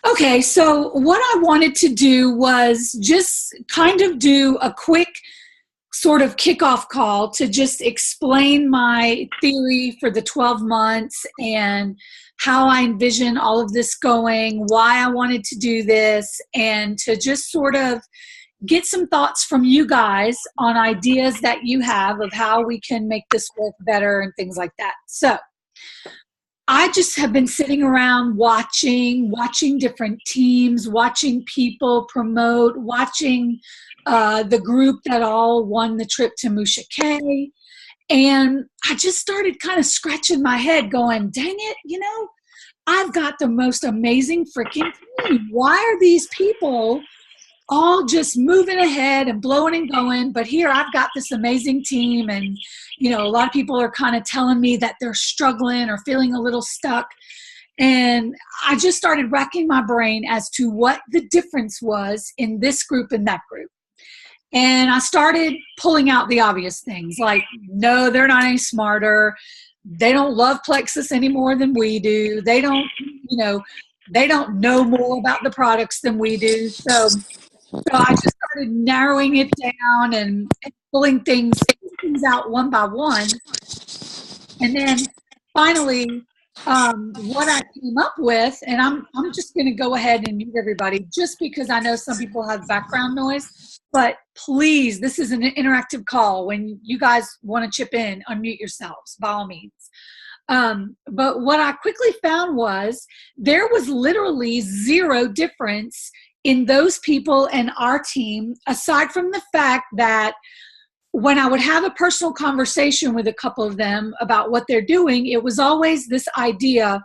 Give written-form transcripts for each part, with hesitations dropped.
Okay, so what I wanted to do was just kind of do a quick sort of kickoff call to just explain my theory for the 12 months and how I envision all of this going, why I wanted to do this, and to just sort of get some thoughts from you guys on ideas that you have of how we can make this work better and things like that. So I just have been sitting around watching different teams, watching people promote, watching the group that all won the trip to Musha K. And I just started kind of scratching my head going, dang it, I've got the most amazing freaking team. Why are these people all just moving ahead and blowing and going? But here I've got this amazing team, and a lot of people are kind of telling me that they're struggling or feeling a little stuck. And I just started racking my brain as to what the difference was in this group and that group. And I started pulling out the obvious things like, no, they're not any smarter. They don't love Plexus any more than we do. They don't know more about the products than we do. So I just started narrowing it down and pulling things out one by one. And then finally, what I came up with, and I'm just going to go ahead and mute everybody just because I know some people have background noise, but please, this is an interactive call. When you guys want to chip in, unmute yourselves by all means. But what I quickly found was there was literally zero difference in those people and our team, aside from the fact that when I would have a personal conversation with a couple of them about what they're doing, it was always this idea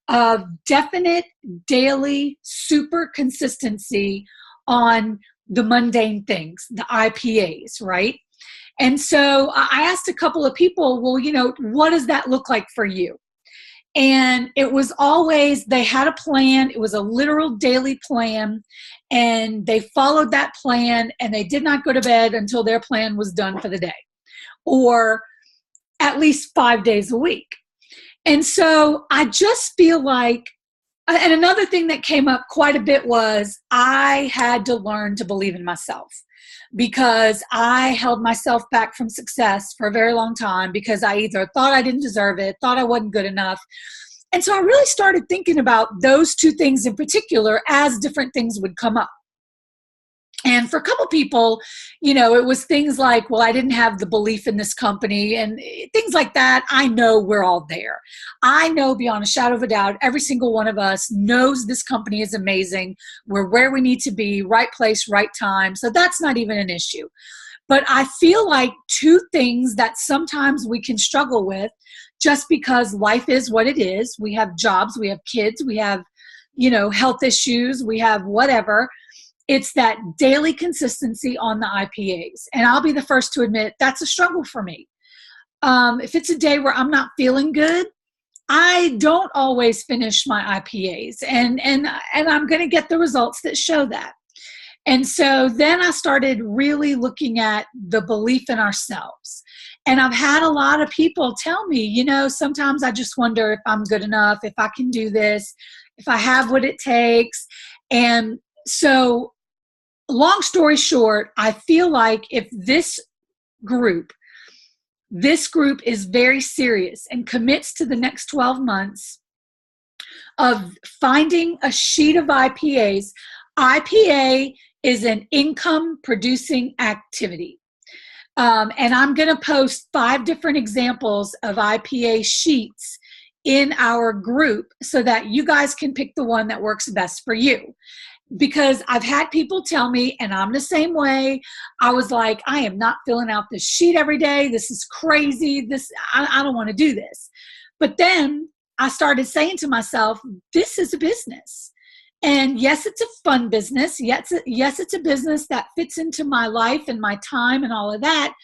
of definite daily super consistency on the mundane things, the IPAs, right? And so I asked a couple of people, well, what does that look like for you? And it was always, they had a plan. It was a literal daily plan, and they followed that plan, and they did not go to bed until their plan was done for the day, or at least 5 days a week. And so I just feel like, and another thing that came up quite a bit was I had to learn to believe in myself, because I held myself back from success for a very long time because I either thought I didn't deserve it, thought I wasn't good enough. And so I really started thinking about those two things in particular as different things would come up. And for a couple people, it was things like, well, I didn't have the belief in this company and things like that. I know we're all there. I know beyond a shadow of a doubt, every single one of us knows this company is amazing. We're where we need to be, right place, right time. So that's not even an issue. But I feel like two things that sometimes we can struggle with just because life is what it is. We have jobs, we have kids, we have, health issues, we have whatever. It's that daily consistency on the IPAs. And I'll be the first to admit that's a struggle for me. If it's a day where I'm not feeling good, I don't always finish my IPAs. And I'm going to get the results that show that. And so then I started really looking at the belief in ourselves. And I've had a lot of people tell me, sometimes I just wonder if I'm good enough, if I can do this, if I have what it takes. And so long story short, I feel like if this group is very serious and commits to the next 12 months of finding a sheet of IPAs, IPA is an income producing activity. And I'm going to post 5 different examples of IPA sheets in our group so that you guys can pick the one that works best for you. Because I've had people tell me, and I'm the same way, I was like, I am not filling out this sheet every day. This is crazy. I don't want to do this. But then I started saying to myself, this is a business. And yes, it's a fun business. Yes, it's a business that fits into my life and my time and all of that,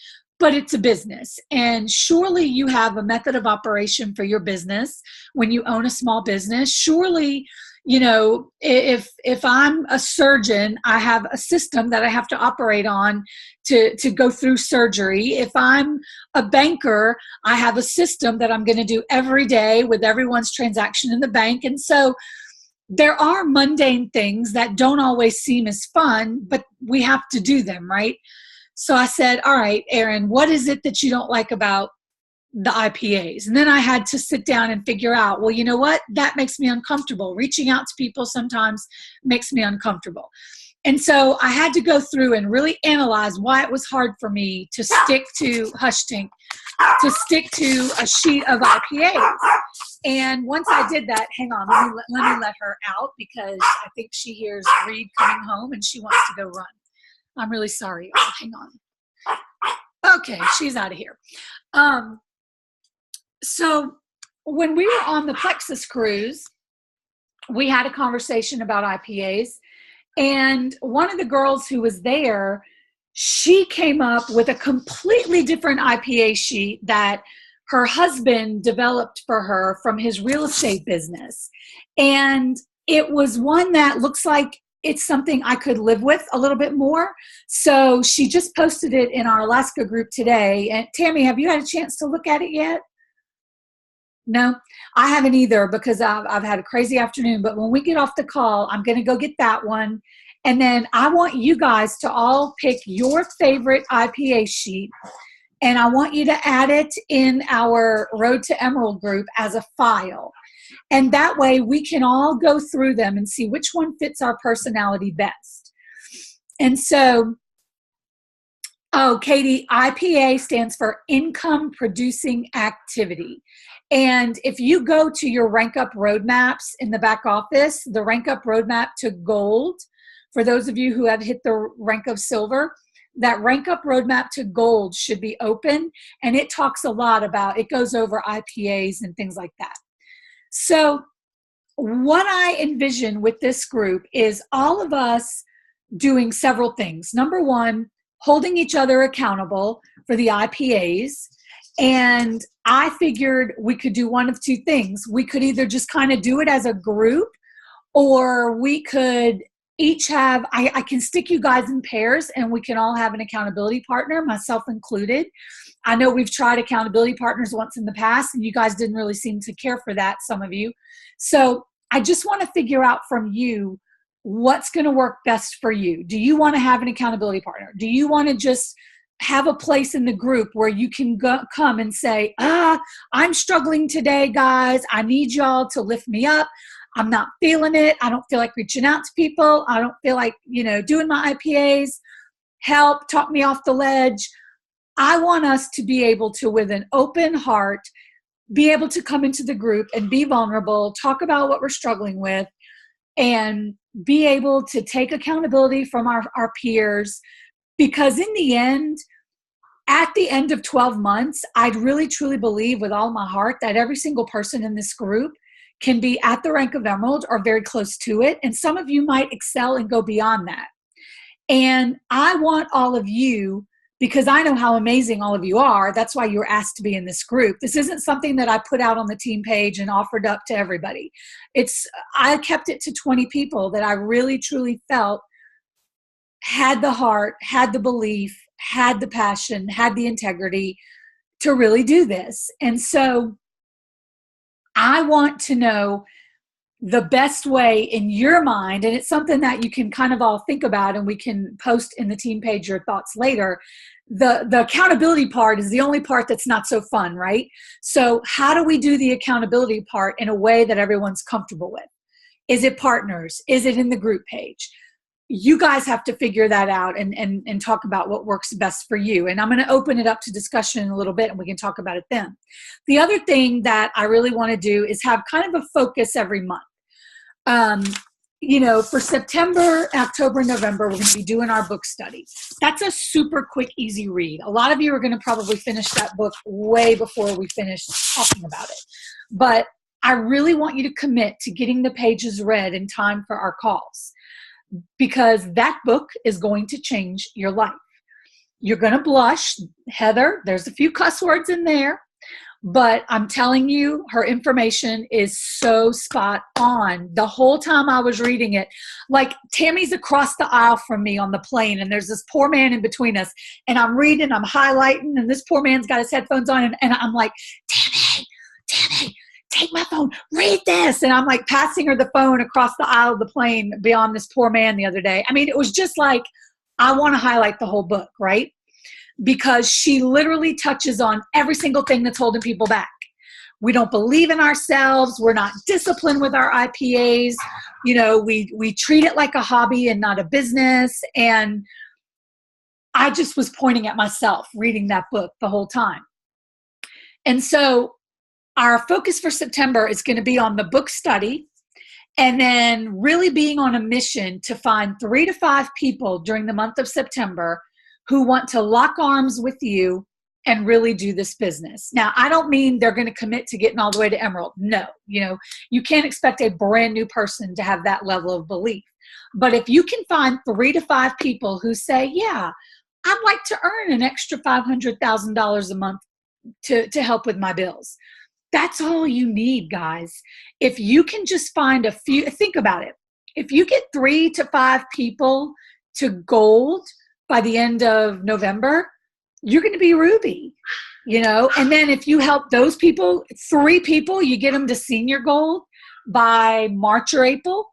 but it's a business. And surely you have a method of operation for your business when you own a small business. Surely, if I'm a surgeon, I have a system that I have to operate on to go through surgery. If I'm a banker, I have a system that I'm going to do every day with everyone's transaction in the bank. And so there are mundane things that don't always seem as fun, but we have to do them, right? So I said, all right, Erin, what is it that you don't like about the IPAs? And then I had to sit down and figure out, well, you know what? That makes me uncomfortable. Reaching out to people sometimes makes me uncomfortable. And so I had to go through and really analyze why it was hard for me to stick to to stick to a sheet of IPAs. And once I did that, hang on, let me let her out because I think she hears Reed coming home and she wants to go run. I'm really sorry. Oh, hang on. Okay, she's out of here. So when we were on the Plexus cruise, we had a conversation about IPAs. And one of the girls who was there, she came up with a completely different IPA sheet that her husband developed for her from his real estate business. And it was one that looks like it's something I could live with a little bit more. So she just posted it in our Alaska group today. And Tammy, have you had a chance to look at it yet? No, I haven't either because I've had a crazy afternoon. But when we get off the call, I'm going to go get that one. And then I want you guys to all pick your favorite IPA sheet. And I want you to add it in our Road to Emerald group as a file. And that way we can all go through them and see which one fits our personality best. And so, oh, Katie, IPA stands for income producing activity. And if you go to your rank up roadmaps in the back office, the rank up roadmap to gold, for those of you who have hit the rank of silver, that rank up roadmap to gold should be open. And it talks a lot about, it goes over IPAs and things like that. So what I envision with this group is all of us doing several things. Number one, holding each other accountable for the IPAs. And I figured we could do one of two things. We could either just kind of do it as a group, or we could each have, I can stick you guys in pairs and we can all have an accountability partner, myself included. I know we've tried accountability partners once in the past and you guys didn't really seem to care for that, some of you. So I just want to figure out from you what's going to work best for you. Do you want to have an accountability partner? Do you want to just have a place in the group where you can come and say, I'm struggling today, guys. I need y'all to lift me up. I'm not feeling it. I don't feel like reaching out to people. I don't feel like, doing my IPAs. Help, talk me off the ledge. I want us to be able to, with an open heart, be able to come into the group and be vulnerable, talk about what we're struggling with, and be able to take accountability from our peers. Because in the end, at the end of 12 months, I'd really truly believe with all my heart that every single person in this group can be at the rank of Emerald or very close to it. And some of you might excel and go beyond that. And I want all of you, because I know how amazing all of you are, that's why you were asked to be in this group. This isn't something that I put out on the team page and offered up to everybody. I kept it to 20 people that I really truly felt had the heart, had the belief, had the passion, had the integrity to really do this. And so I want to know the best way in your mind, and it's something that you can kind of all think about, and we can post in the team page your thoughts later. The accountability part is the only part that's not so fun, right? So how do we do the accountability part in a way that everyone's comfortable with? Is it partners? Is it in the group page? You guys have to figure that out and talk about what works best for you. And I'm going to open it up to discussion in a little bit and we can talk about it then. The other thing that I really want to do is have kind of a focus every month. For September, October, November, we're going to be doing our book study. That's a super quick, easy read. A lot of you are going to probably finish that book way before we finish talking about it. But I really want you to commit to getting the pages read in time for our calls, because that book is going to change your life. You're going to blush. Heather, there's a few cuss words in there, but I'm telling you, her information is so spot on. The whole time I was reading it, like Tammy's across the aisle from me on the plane, and there's this poor man in between us, and I'm reading, I'm highlighting, and this poor man's got his headphones on, and I'm like, Tammy, take my phone, read this. And I'm like passing her the phone across the aisle of the plane beyond this poor man the other day. I mean, it was just like, I want to highlight the whole book, right? Because she literally touches on every single thing that's holding people back. We don't believe in ourselves. We're not disciplined with our IPAs. You know, we treat it like a hobby and not a business. And I just was pointing at myself reading that book the whole time. And so our focus for September is going to be on the book study, and then really being on a mission to find 3 to 5 people during the month of September who want to lock arms with you and really do this business. Now, I don't mean they're going to commit to getting all the way to Emerald. No, you know, you can't expect a brand new person to have that level of belief. But if you can find 3 to 5 people who say, yeah, I'd like to earn an extra $500,000 a month to help with my bills. That's all you need, guys. If you can just find a few, think about it. If you get 3 to 5 people to gold by the end of November, you're going to be Ruby, you know? And then if you help those people, 3 people, you get them to senior gold by March or April,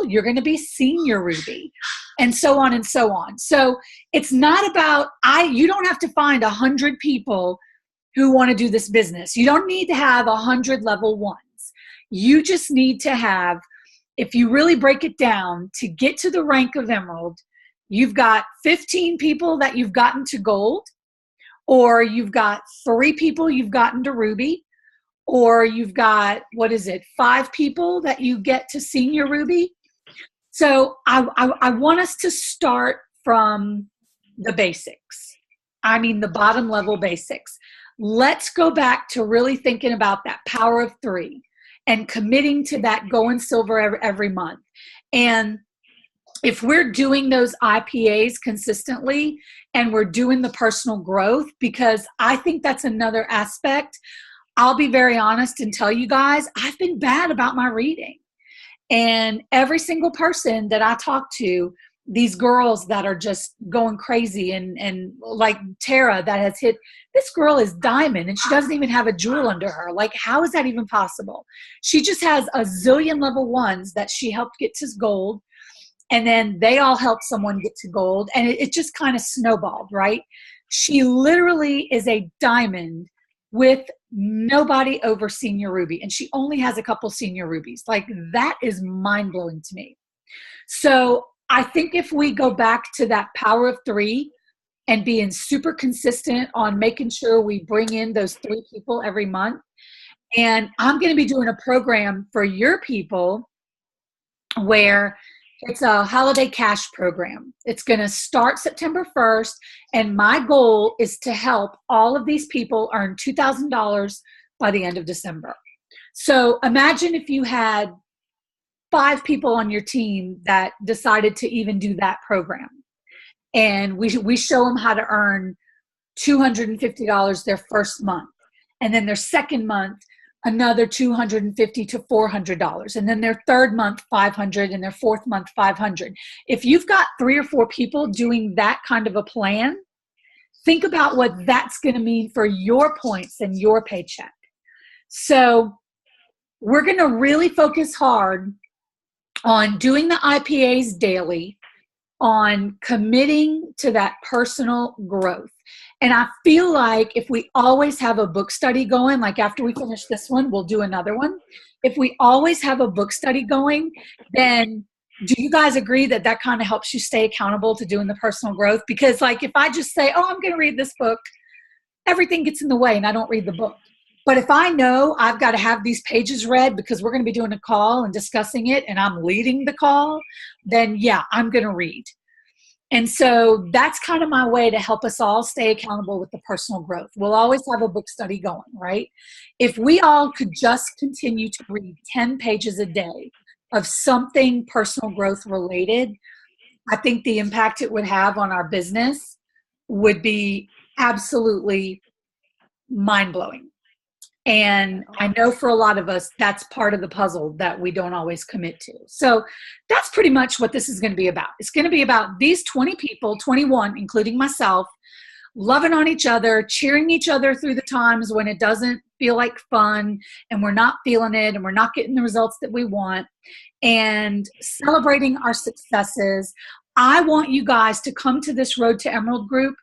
you're going to be senior Ruby, and so on and so on. So it's not about, you don't have to find 100 people who want to do this business. You don't need to have 100 level 1s. You just need to have, if you really break it down, to get to the rank of Emerald, you've got 15 people that you've gotten to gold, or you've got 3 people you've gotten to Ruby, or you've got, 5 people that you get to senior Ruby. So I want us to start from the basics. I mean, the bottom level basics. Let's go back to really thinking about that power of 3 and committing to that going silver every month. And if we're doing those IPAs consistently and we're doing the personal growth, because I think that's another aspect. I'll be very honest and tell you guys, I've been bad about my reading. And every single person that I talk to, these girls that are just going crazy, and like Tara that has hit, this girl is diamond and she doesn't even have a jewel under her. Like, how is that even possible? She just has a zillion level 1s that she helped get to gold. And then they all helped someone get to gold. And it just kind of snowballed, right? She literally is a diamond with nobody over senior Ruby. And she only has a couple senior Rubies. Like, that is mind-blowing to me. So I think if we go back to that power of 3 and being super consistent on making sure we bring in those 3 people every month. And I'm going to be doing a program for your people where it's a holiday cash program. It's going to start September 1st. And my goal is to help all of these people earn $2,000 by the end of December. So imagine if you had 5 people on your team that decided to even do that program. And we show them how to earn $250 their first month. And then their second month, another $250 to $400. And then their third month, $500, and their fourth month, $500. If you've got 3 or 4 people doing that kind of a plan, think about what that's going to mean for your points and your paycheck. So we're going to really focus hard on doing the IPAs daily, on committing to that personal growth. And I feel like if we always have a book study going, like after we finish this one, we'll do another one. If we always have a book study going, then do you guys agree that that kind of helps you stay accountable to doing the personal growth? Because like if I just say, oh, I'm going to read this book, everything gets in the way and I don't read the book. But if I know I've got to have these pages read because we're going to be doing a call and discussing it and I'm leading the call, then yeah, I'm going to read. And so that's kind of my way to help us all stay accountable with the personal growth. We'll always have a book study going, right? If we all could just continue to read 10 pages a day of something personal growth related, I think the impact it would have on our business would be absolutely mind-blowing. And I know for a lot of us, that's part of the puzzle that we don't always commit to. So that's pretty much what this is going to be about. It's going to be about these 20 people, 21, including myself, loving on each other, cheering each other through the times when it doesn't feel like fun and we're not feeling it and we're not getting the results that we want, and celebrating our successes. I want you guys to come to this Road to Emerald group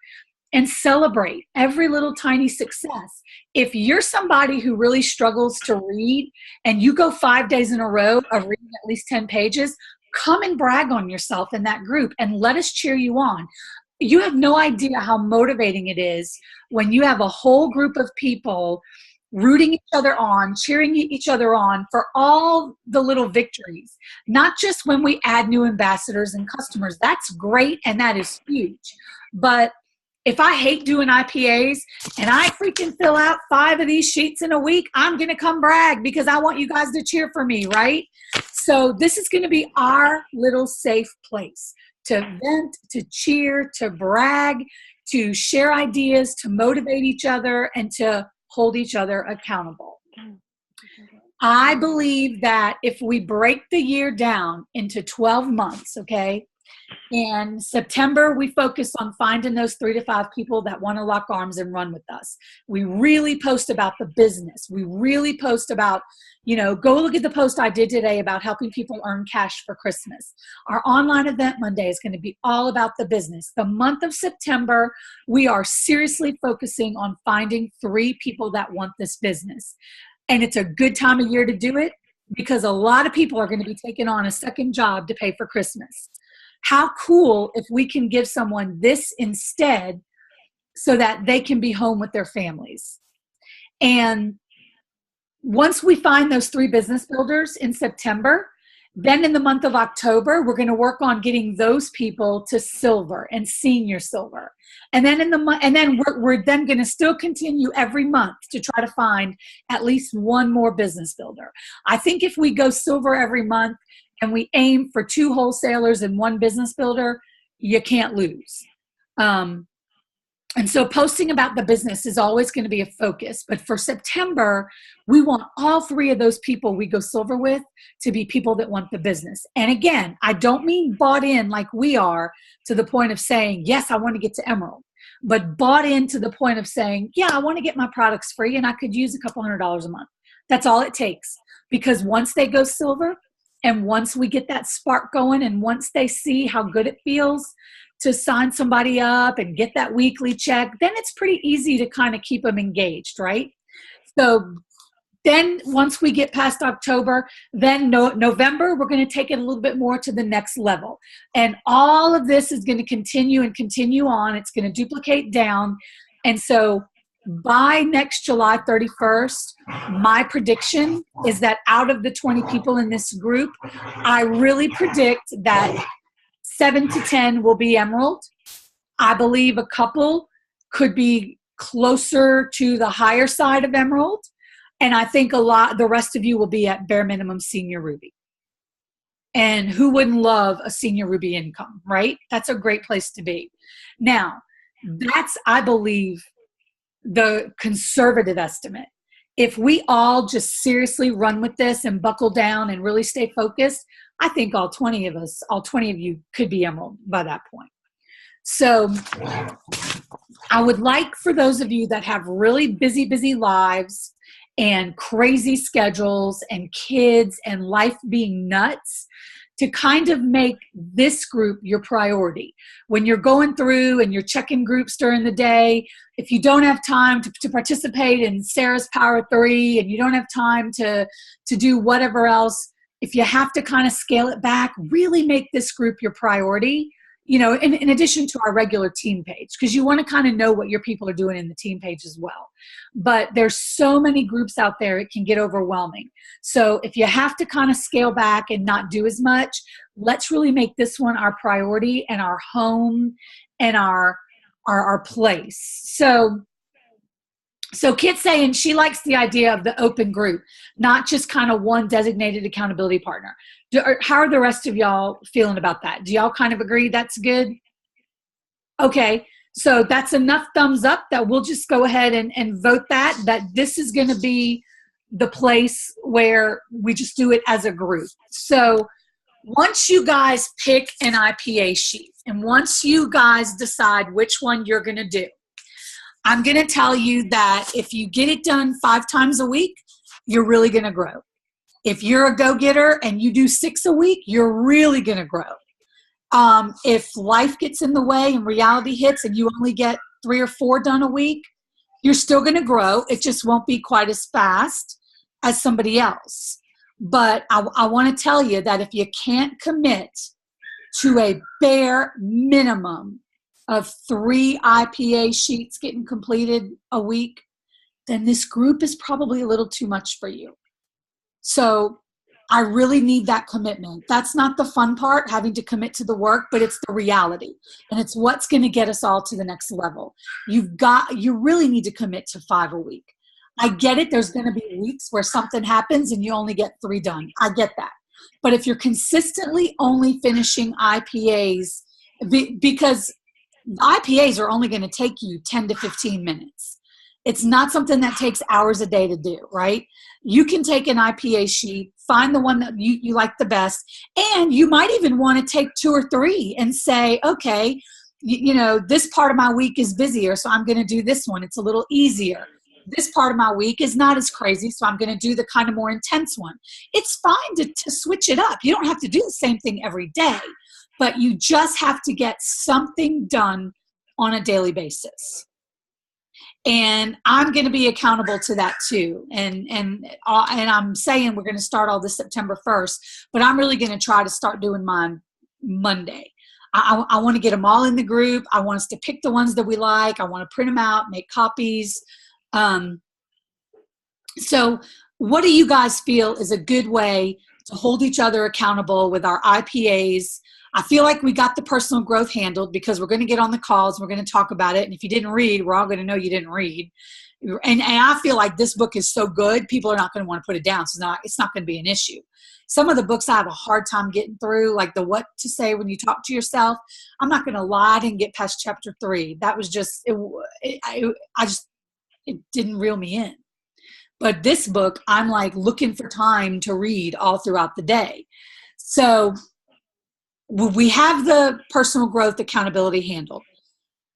and celebrate every little tiny success. If you're somebody who really struggles to read and you go 5 days in a row of reading at least 10 pages, come and brag on yourself in that group and let us cheer you on. You have no idea how motivating it is when you have a whole group of people rooting each other on, cheering each other on for all the little victories, not just when we add new ambassadors and customers. That's great and that is huge. But if I hate doing IPAs and I freaking fill out 5 of these sheets in a week, I'm going to come brag because I want you guys to cheer for me, right? So this is going to be our little safe place to vent, to cheer, to brag, to share ideas, to motivate each other, and to hold each other accountable. I believe that if we break the year down into 12 months, okay, in September, we focus on finding those 3 to 5 people that want to lock arms and run with us. We really post about the business. We really post about, go look at the post I did today about helping people earn cash for Christmas. Our online event Monday is going to be all about the business. The month of September, we are seriously focusing on finding 3 people that want this business. And it's a good time of year to do it because a lot of people are going to be taking on a second job to pay for Christmas. How cool if we can give someone this instead so that they can be home with their families. And once we find those 3 business builders in September, then in the month of October, we're going to work on getting those people to silver and senior silver. And then we're then going to still continue every month to try to find at least 1 more business builder. I think if we go silver every month, and we aim for 2 wholesalers and 1 business builder, you can't lose. And so posting about the business is always going to be a focus. But for September, we want all 3 of those people we go silver with to be people that want the business. And again, I don't mean bought in like we are to the point of saying, yes, I want to get to Emerald, but bought in to the point of saying, yeah, I want to get my products free and I could use a couple $100 a month. That's all it takes. Because once they go silver, and once we get that spark going and once they see how good it feels to sign somebody up and get that weekly check, then it's pretty easy to kind of keep them engaged, right? So then once we get past October, then November, we're going to take it a little bit more to the next level. And all of this is going to continue and continue on. It's going to duplicate down. And so by next July 31st, my prediction is that out of the 20 people in this group, I really predict that 7 to 10 will be Emerald. I believe a couple could be closer to the higher side of Emerald. And I think the rest of you will be at bare minimum senior Ruby. And who wouldn't love a senior Ruby income, right? That's a great place to be. Now, that's, I believe, the conservative estimate. If we all just seriously run with this and buckle down and really stay focused, I think all 20 of you could be Emerald by that point. So I would like for those of you that have really busy lives and crazy schedules and kids and life being nuts to kind of make this group your priority. When you're going through and you're checking groups during the day, if you don't have time to participate in Sarah's Power 3 and you don't have time to do whatever else, if you have to kind of scale it back, really make this group your priority, in addition to our regular team page, because you want to kind of know what your people are doing in the team page as well. But there's so many groups out there, it can get overwhelming. So if you have to kind of scale back and not do as much, let's really make this one our priority and our home and our place. So Kit's saying she likes the idea of the open group, not just kind of one designated accountability partner. How are the rest of y'all feeling about that? Do y'all kind of agree that's good? Okay, so that's enough thumbs up that we'll just go ahead and vote that this is going to be the place where we just do it as a group. So once you guys pick an IPA sheet and once you guys decide which one you're going to do, I'm going to tell you that if you get it done 5 times a week, you're really going to grow. If you're a go-getter and you do 6 a week, you're really going to grow. If life gets in the way and reality hits and you only get 3 or 4 done a week, you're still going to grow. It just won't be quite as fast as somebody else. But I want to tell you that if you can't commit to a bare minimum of 3 IPA sheets getting completed a week, then this group is probably a little too much for you. So I really need that commitment. That's not the fun part, having to commit to the work, but it's the reality. And it's what's going to get us all to the next level. You really need to commit to 5 a week. I get it. There's going to be weeks where something happens and you only get 3 done. I get that. But if you're consistently only finishing IPAs, because IPAs are only going to take you 10 to 15 minutes. It's not something that takes hours a day to do, right? You can take an IPA sheet, find the one that you like the best, and you might even want to take 2 or 3 and say, okay, this part of my week is busier, so I'm going to do this one. It's a little easier. This part of my week is not as crazy, so I'm going to do the kind of more intense one. It's fine to switch it up. You don't have to do the same thing every day, but you just have to get something done on a daily basis. And I'm going to be accountable to that too. And I'm saying we're going to start all this September 1st, but I'm really going to try to start doing mine Monday. I want to get them all in the group. I want us to pick the ones that we like. I want to print them out, make copies. So what do you guys feel is a good way to hold each other accountable with our IPAs? I feel like we got the personal growth handled because we're going to get on the calls. We're going to talk about it. And if you didn't read, we're all going to know you didn't read. And I feel like this book is so good, people are not going to want to put it down. So it's not going to be an issue. Some of the books I have a hard time getting through, like the What to Say When You Talk to Yourself. I'm not going to lie, I didn't get past chapter 3. That was just, it didn't reel me in. But this book, I'm like looking for time to read all throughout the day. So we have the personal growth accountability handled.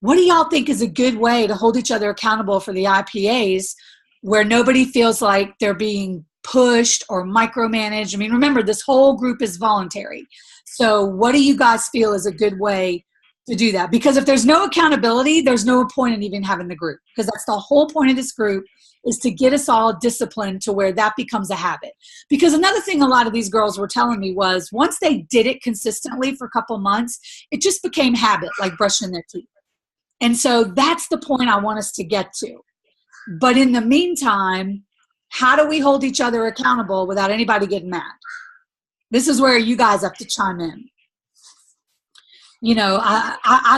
What do y'all think is a good way to hold each other accountable for the IPAs where nobody feels like they're being pushed or micromanaged? I mean, remember, this whole group is voluntary. So what do you guys feel is a good way to do that? Because if there's no accountability, there's no point in even having the group, because that's the whole point of this group, is to get us all disciplined to where that becomes a habit. Because another thing a lot of these girls were telling me was once they did it consistently for a couple months, it just became habit, like brushing their teeth. And so that's the point I want us to get to. But in the meantime, how do we hold each other accountable without anybody getting mad? This is where you guys have to chime in. I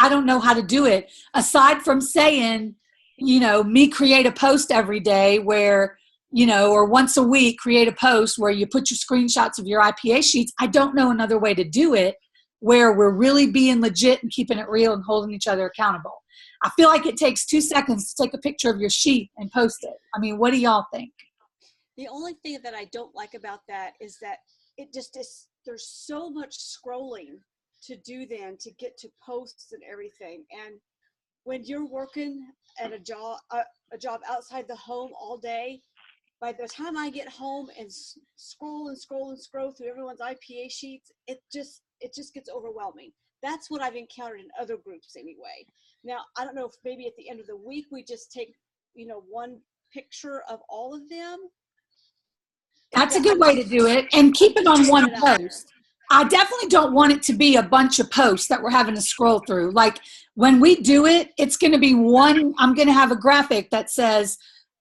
don't know how to do it aside from saying, me create a post every day where, or once a week, create a post where you put your screenshots of your IPA sheets. I don't know another way to do it where we're really being legit and keeping it real and holding each other accountable. I feel like it takes 2 seconds to take a picture of your sheet and post it. I mean, what do y'all think? The only thing that I don't like about that is that it just is, there's so much scrolling to do then to get to posts and everything. And when you're working at a job outside the home all day, by the time I get home and scroll through everyone's IPA sheets, it just gets overwhelming. That's what I've encountered in other groups anyway. Now, I don't know if maybe at the end of the week we just take, one picture of all of them. That's a good way to do it, and keep it on one post. I definitely don't want it to be a bunch of posts that we're having to scroll through. Like when we do it, it's going to be one, I'm going to have a graphic that says,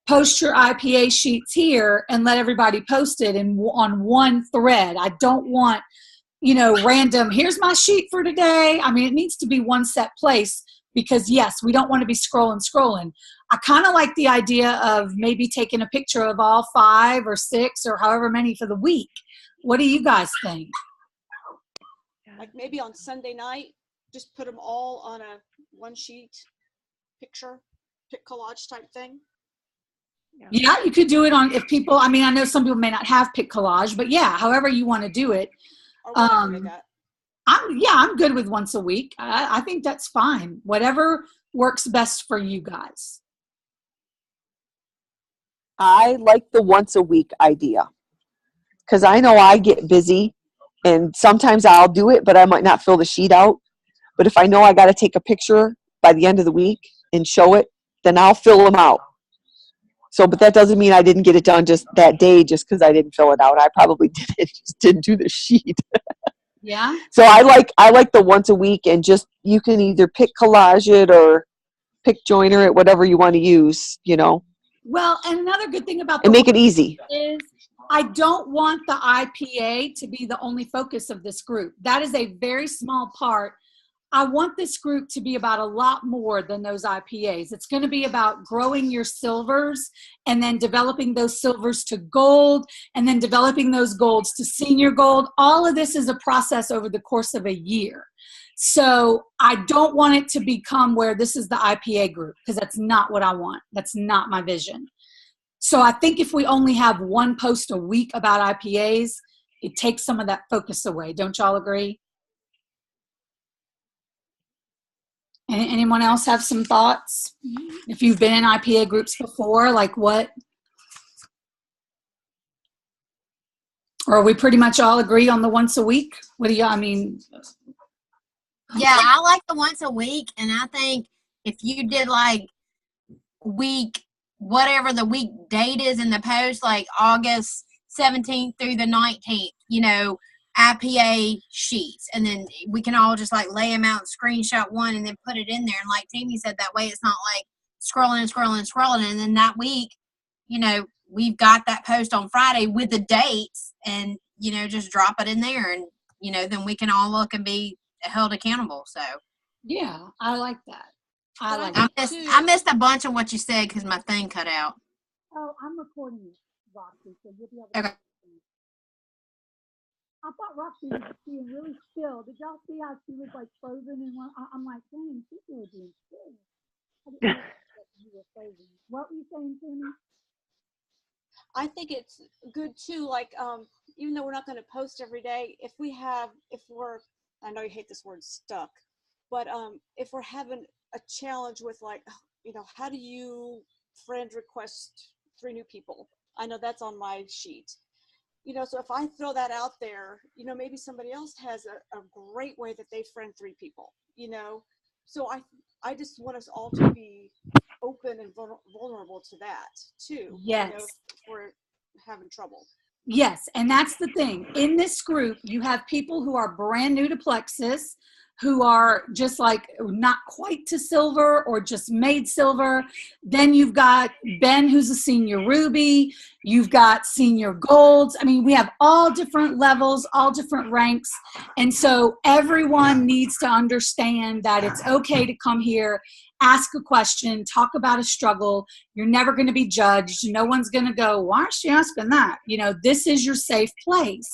post your IPA sheets here and let everybody post it on one thread. I don't want, random, here's my sheet for today. I mean, it needs to be one set place because yes, we don't want to be scrolling. I kind of like the idea of maybe taking a picture of all 5 or 6 or however many for the week. What do you guys think? Like maybe on Sunday night, just put them all on a one sheet picture, pic collage type thing. Yeah, you could do it on, if people, I mean, I know some people may not have pic collage, but yeah, however you want to do it. I'm good with once a week. I think that's fine. Whatever works best for you guys? I like the once a week idea because I know I get busy and sometimes I'll do it, but I might not fill the sheet out. But if I know I got to take a picture by the end of the week and show it, then I'll fill them out. So, but that doesn't mean I didn't get it done just that day just because I didn't fill it out. I probably did it, just didn't do the sheet. Yeah. So I like the once a week, and just you can either pick collage it or pick joiner it, whatever you want to use, Well, and another good thing about and make it easy. is I don't want the IPA to be the only focus of this group. That is a very small part. I want this group to be about a lot more than those IPAs. It's going to be about growing your silvers and then developing those silvers to gold and then developing those golds to senior gold. All of this is a process over the course of a year. So I don't want it to become where this is the IPA group, because that's not what I want. That's not my vision. So I think if we only have one post a week about IPAs, it takes some of that focus away. Don't y'all agree? Anyone else have some thoughts? If you've been in IPA groups before, like what? Or we pretty much all agree on the once a week? What do you, Yeah, I like the once a week, and I think if you did like week, whatever the week date is in the post, like August 17th through the 19th, IPA sheets, and then we can all just like lay them out, screenshot one, and then put it in there. And like Tammy said, that way it's not like scrolling, and then that week, we've got that post on Friday with the dates, and just drop it in there, and then we can all look and be held accountable. So yeah, I like that. I missed a bunch of what you said because my thing cut out. Oh, I'm recording it, Roxy, so you'll be able to. Okay. I thought Roxy was being really still. Did y'all see how she was like frozen? And I'm like, dang, she's really being still. I didn't know that you were frozen. What were you saying, Tammy? I think it's good too. Like, even though we're not going to post every day, if we're, I know you hate this word stuck, but if we're having a challenge with like, how do you friend request 3 new people? I know that's on my sheet. So if I throw that out there, maybe somebody else has a great way that they friend 3 people, So I just want us all to be open and vulnerable to that too. Yes. If we're having trouble. Yes, and that's the thing. In this group, you have people who are brand new to Plexus, who are just like not quite to silver or just made silver. Then you've got Ben, who's a senior ruby. You've got senior golds. We have all different levels, all different ranks. And so everyone needs to understand that it's okay to come here, ask a question, talk about a struggle. You're never going to be judged. No one's going to go, why is she asking that? This is your safe place.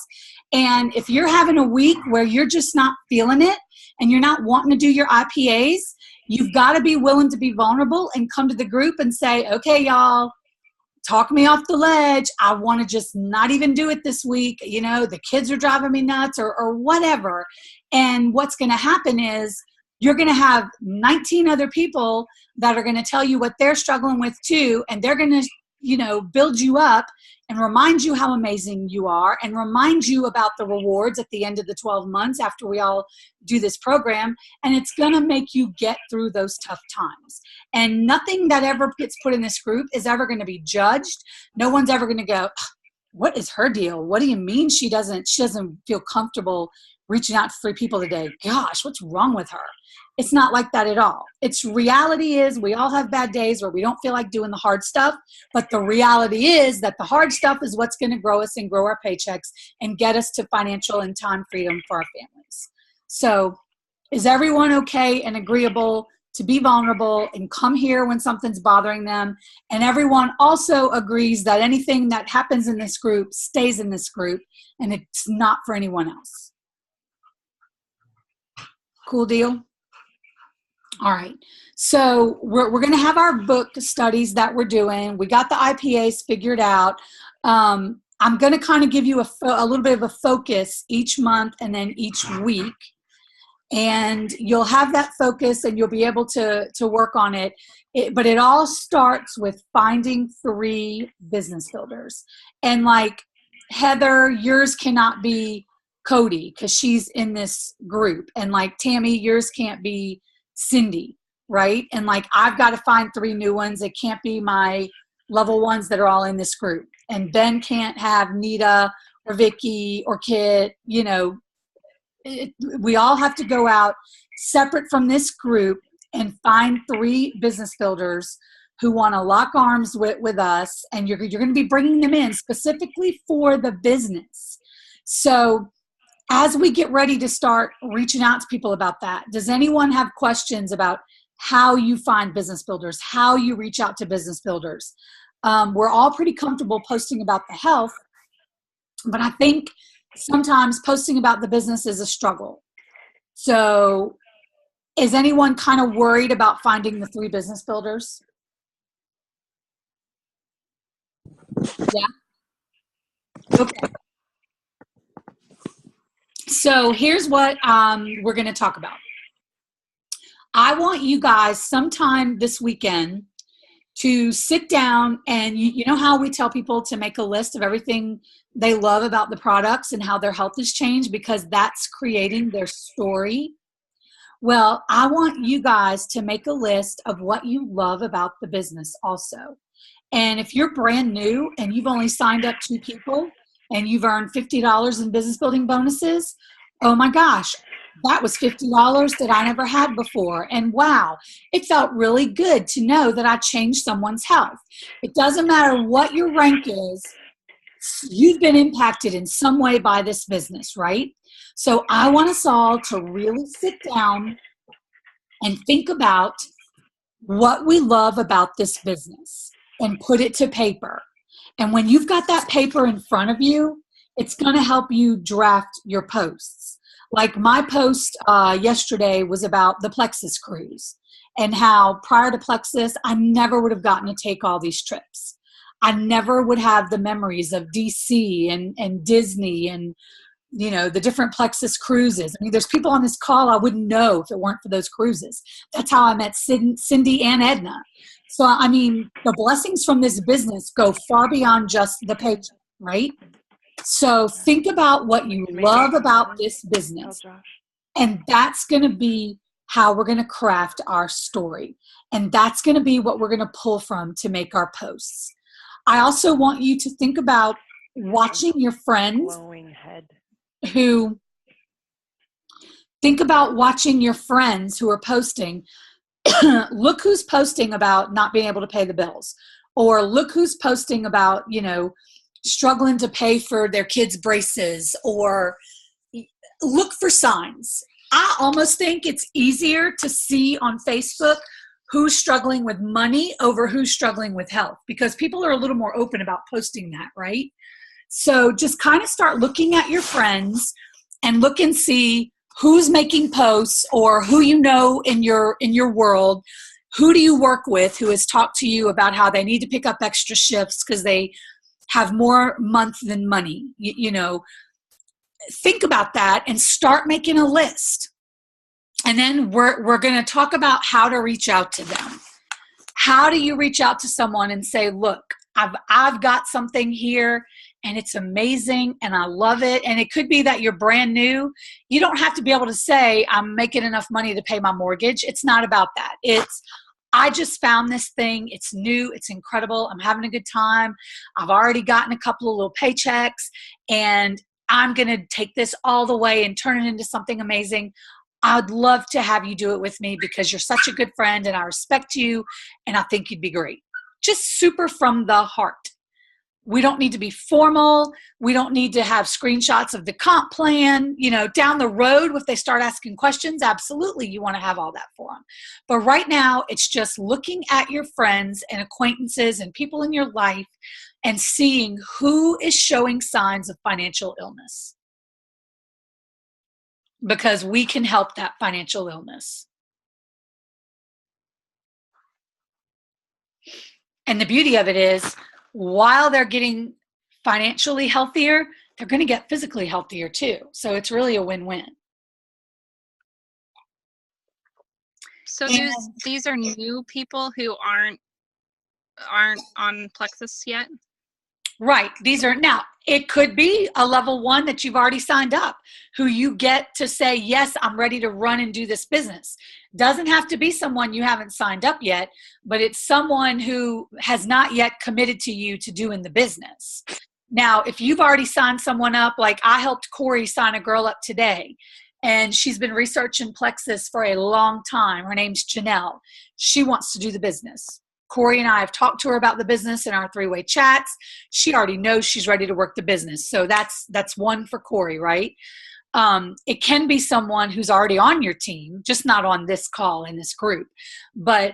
And if you're having a week where you're just not feeling it and you're not wanting to do your IPAs, you've got to be willing to be vulnerable and come to the group and say, okay, y'all, talk me off the ledge. I want to just not even do it this week. The kids are driving me nuts or whatever. And what's going to happen is you're going to have 19 other people that are going to tell you what they're struggling with too. And they're going to, build you up and remind you how amazing you are and remind you about the rewards at the end of the 12 months after we all do this program. And it's going to make you get through those tough times. And nothing that ever gets put in this group is ever going to be judged. No one's ever going to go, what is her deal? What do you mean she doesn't feel comfortable reaching out to 3 people today? Gosh, what's wrong with her? It's not like that at all. It's reality is we all have bad days where we don't feel like doing the hard stuff, but the reality is that the hard stuff is what's going to grow us and grow our paychecks and get us to financial and time freedom for our families. So is everyone okay and agreeable to be vulnerable and come here when something's bothering them? And everyone also agrees that anything that happens in this group stays in this group and it's not for anyone else. Cool deal? All right. So we're going to have our book studies that we're doing. We got the IPAs figured out. I'm going to kind of give you a little bit of a focus each month and then each week. and you'll have that focus and you'll be able to work on it. But it all starts with finding 3 business builders. And like Heather, yours cannot be Cody because she's in this group. And like Tammy, yours can't be Cindy, right? And like I've got to find 3 new ones. It can't be my level ones that are all in this group. And Ben can't have Nita or Vicky or Kit, you know. We all have to go out separate from this group and find 3 business builders who want to lock arms with us, and you're going to be bringing them in specifically for the business. So as we get ready to start reaching out to people about that, does anyone have questions about how you find business builders, how you reach out to business builders? We're all pretty comfortable posting about the health, but I think sometimes posting about the business is a struggle. So is anyone kind of worried about finding the 3 business builders? Yeah. Okay. So here's what we're going to talk about. I want you guys sometime this weekend to sit down and you know how we tell people to make a list of everything they love about the products and how their health has changed because that's creating their story. Well, I want you guys to make a list of what you love about the business also. And if you're brand new and you've only signed up 2 people and you've earned $50 in business building bonuses, oh my gosh, that was $50 that I never had before. And wow, it felt really good to know that I changed someone's health. It doesn't matter what your rank is, you've been impacted in some way by this business, right? So I want us all to really sit down and think about what we love about this business and put it to paper. And when you've got that paper in front of you, it's going to help you draft your posts. Like my post yesterday was about the Plexus cruise and how prior to Plexus, I never would have gotten to take all these trips. I never would have the memories of DC and Disney and, you know, the different Plexus cruises. I mean, there's people on this call I wouldn't know if it weren't for those cruises. That's how I met Cindy and Edna. So, I mean, the blessings from this business go far beyond just the paycheck, right? So think about what you love about this business. And that's going to be how we're going to craft our story. And that's going to be what we're going to pull from to make our posts. I also want you to think about watching your friends who are posting. Look who's posting about not being able to pay the bills, or look who's posting about, you know, struggling to pay for their kids' braces, or look for signs. I almost think it's easier to see on Facebook who's struggling with money over who's struggling with health, because people are a little more open about posting that, right? So just kind of start looking at your friends and look and see who's making posts, or who you know in your world. Who do you work with who has talked to you about how they need to pick up extra shifts because they have more month than money? You know, think about that and start making a list. And then we're going to talk about how to reach out to them. How do you reach out to someone and say, look, I've got something here and it's amazing and I love it. And it could be that you're brand new. You don't have to be able to say, I'm making enough money to pay my mortgage. It's not about that. It's, I just found this thing. It's new. It's incredible. I'm having a good time. I've already gotten a couple of little paychecks and I'm going to take this all the way and turn it into something amazing. I'd love to have you do it with me because you're such a good friend and I respect you and I think you'd be great. Just super from the heart. We don't need to be formal. We don't need to have screenshots of the comp plan. You know, down the road, if they start asking questions, absolutely, you want to have all that for them. But right now, it's just looking at your friends and acquaintances and people in your life and seeing who is showing signs of financial illness. Because we can help that financial illness. And the beauty of it is, while they're getting financially healthier, they're going to get physically healthier too. So it's really a win-win. So And- these are new people who aren't on Plexus yet? Right. These are now, it could be a level 1 that you've already signed up, who you get to say, yes, I'm ready to run and do this business. Doesn't have to be someone you haven't signed up yet, but it's someone who has not yet committed to you to doing the business. Now, if you've already signed someone up, like I helped Corey sign a girl up today, and she's been researching Plexus for a long time. Her name's Janelle. She wants to do the business. Corey and I have talked to her about the business in our 3-way chats. She already knows she's ready to work the business. So that's one for Corey, right? It can be someone who's already on your team, just not on this call in this group. But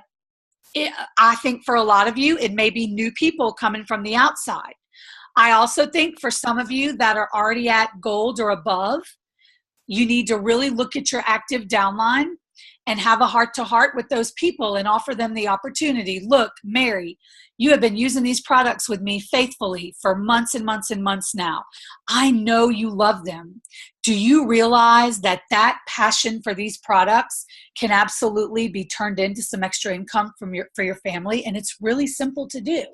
I think for a lot of you, it may be new people coming from the outside. I also think for some of you that are already at gold or above, you need to really look at your active downline and have a heart-to-heart with those people and offer them the opportunity. Look, Mary, you have been using these products with me faithfully for months and months and months now. I know you love them. Do you realize that passion for these products can absolutely be turned into some extra income for your family? And it's really simple to do.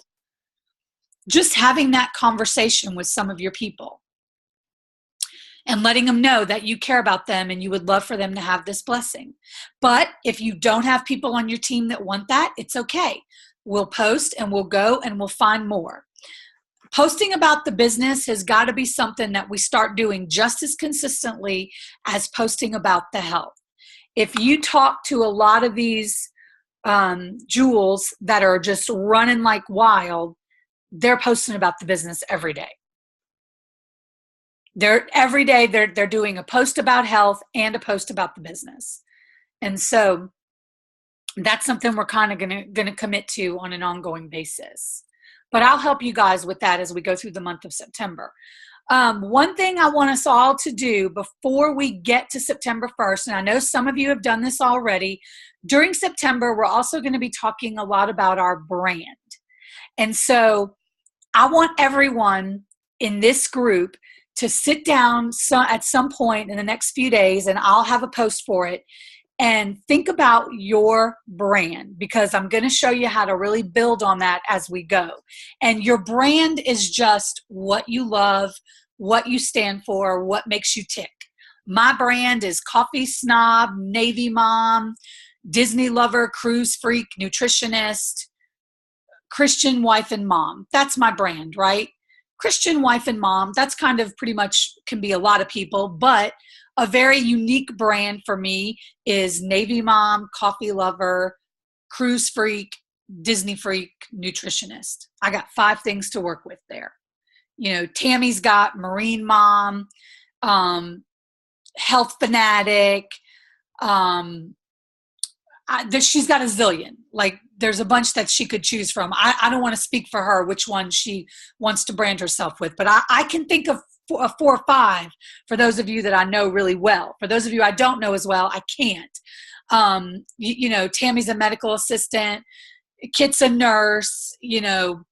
Just having that conversation with some of your people and letting them know that you care about them and you would love for them to have this blessing. But if you don't have people on your team that want that, it's okay. We'll post and we'll go and we'll find more. Posting about the business has got to be something that we start doing just as consistently as posting about the health. If you talk to a lot of these jewels that are just running like wild, they're posting about the business every day. Every day they're doing a post about health and a post about the business. And so that's something we're kind of going to commit to on an ongoing basis. But I'll help you guys with that as we go through the month of September. One thing I want us all to do before we get to September 1st, and I know some of you have done this already, during September, we're also going to be talking a lot about our brand. And so I want everyone in this group to sit down at some point in the next few days, and I'll have a post for it, and think about your brand, because I'm going to show you how to really build on that as we go. And your brand is just what you love, what you stand for, what makes you tick. My brand is coffee snob, Navy mom, Disney lover, cruise freak, nutritionist, Christian wife and mom. That's my brand, right? Christian wife and mom, that's kind of pretty much can be a lot of people, but a very unique brand for me is Navy mom, coffee lover, cruise freak, Disney freak, nutritionist. I got 5 things to work with there. You know, Tammy's got marine mom, health fanatic. She's got a zillion. Like, there's a bunch that she could choose from. I don't want to speak for her which one she wants to brand herself with, but I can think of 4 or 5 for those of you that I know really well. For those of you I don't know as well, I can't. You know, Tammy's a medical assistant, Kit's a nurse, you know,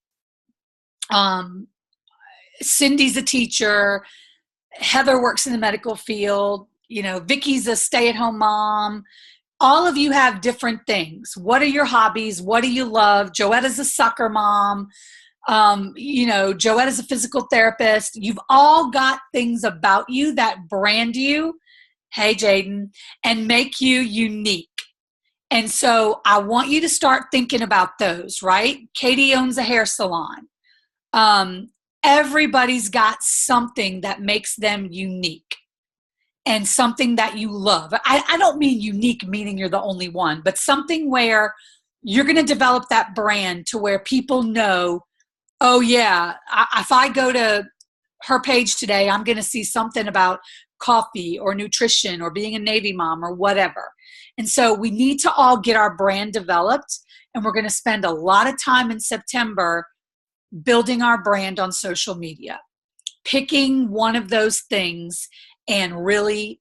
Cindy's a teacher, Heather works in the medical field, you know, Vicky's a stay-at-home mom. All of you have different things. What are your hobbies? What do you love? Joetta's a soccer mom. You know, Joetta's a physical therapist. You've all got things about you that brand you, hey Jaden, and make you unique. And so I want you to start thinking about those, right? Katie owns a hair salon. Everybody's got something that makes them unique. And something that you love. I don't mean unique, meaning you're the only one, but something where you're going to develop that brand to where people know, oh yeah, if I go to her page today, I'm going to see something about coffee or nutrition or being a Navy mom or whatever. And so we need to all get our brand developed, and we're going to spend a lot of time in September building our brand on social media, picking one of those things and really